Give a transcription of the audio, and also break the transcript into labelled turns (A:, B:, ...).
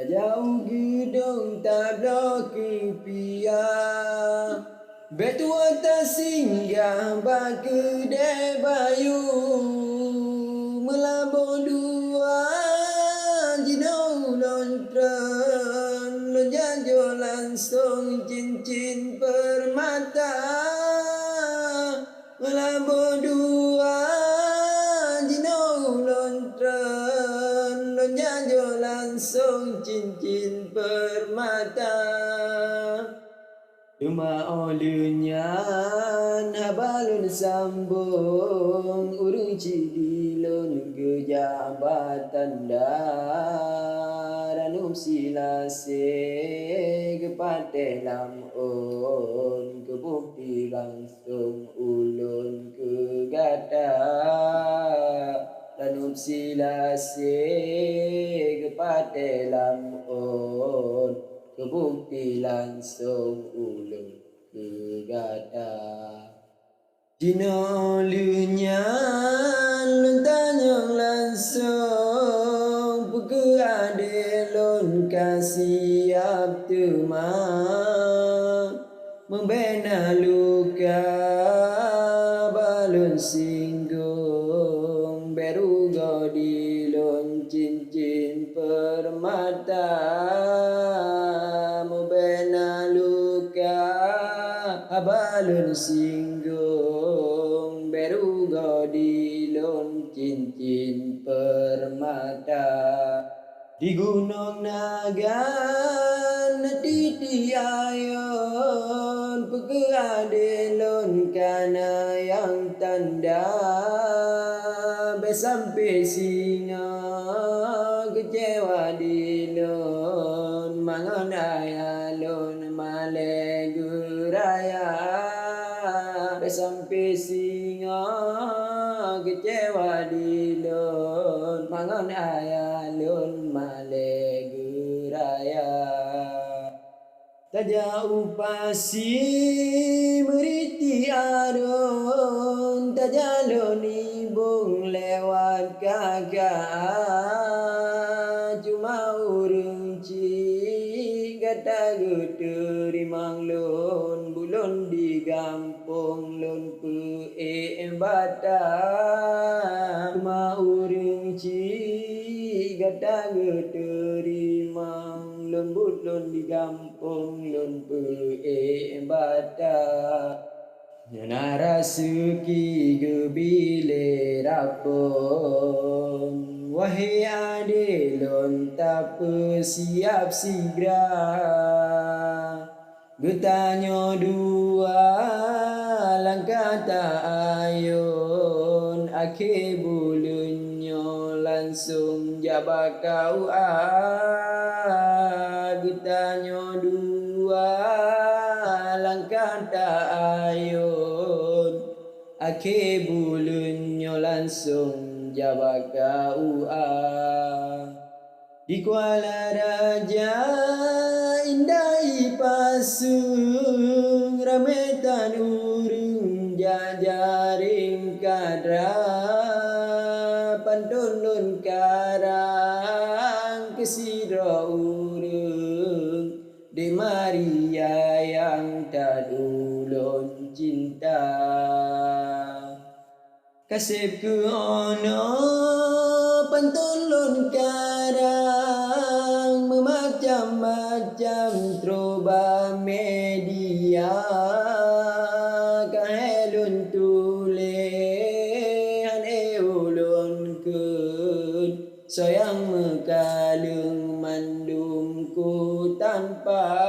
A: Tak jauh gedung tak blok pia. Betua tak singgah bak kedai bayu. Melabur dua jinau lontron. Lonjajo langsung cincin permata. Melabur dua jinau lontron. Lonjajo langsung cincin permata. Rumah olunyan habalun sambung urung cidilun kejabatan daranum silase kepate lamun kebukti langsung ulun kegata ranum silase kepate lamun kebukti langsung ulun kegata. Dino lunyan lun tanyong langsung puke ade lun kasiap tuma membena luka balun singgung berugo di lun cincin permata. Balun singgung berugo di lon cincin permata. Di gunung nagan titi ayon peke ade lon kana yang tanda besampai singa kecewa di lon mangan ayalon male guraya besampai singa kecewa di lon mangan ayalon male guraya. Tak jauh pasi meriti adon tak jalon ibung lewat kakak cuma urung cik kata geteri manglon bulon di gampung lon pe bata cuma urung cik kata geteri manglon bulon di gampung lon pe bata. Nyana suki gebile rapon wahai ade lon tak siap sigra getanyo dua langkah tak ayon ake bulunyo langsung jabak kau getanyo dua langkah tak ayon ake bulunyo langsung jabak kau di Kuala Raja indah pasung rametan urung jajaring kadra pantun karang kesidro urung di Maria yang tak dulun cinta. Kasihku ono pantulun karang memacam-macam troba media kahelun tulehan ulun kun sayang mekalung mandumku tanpa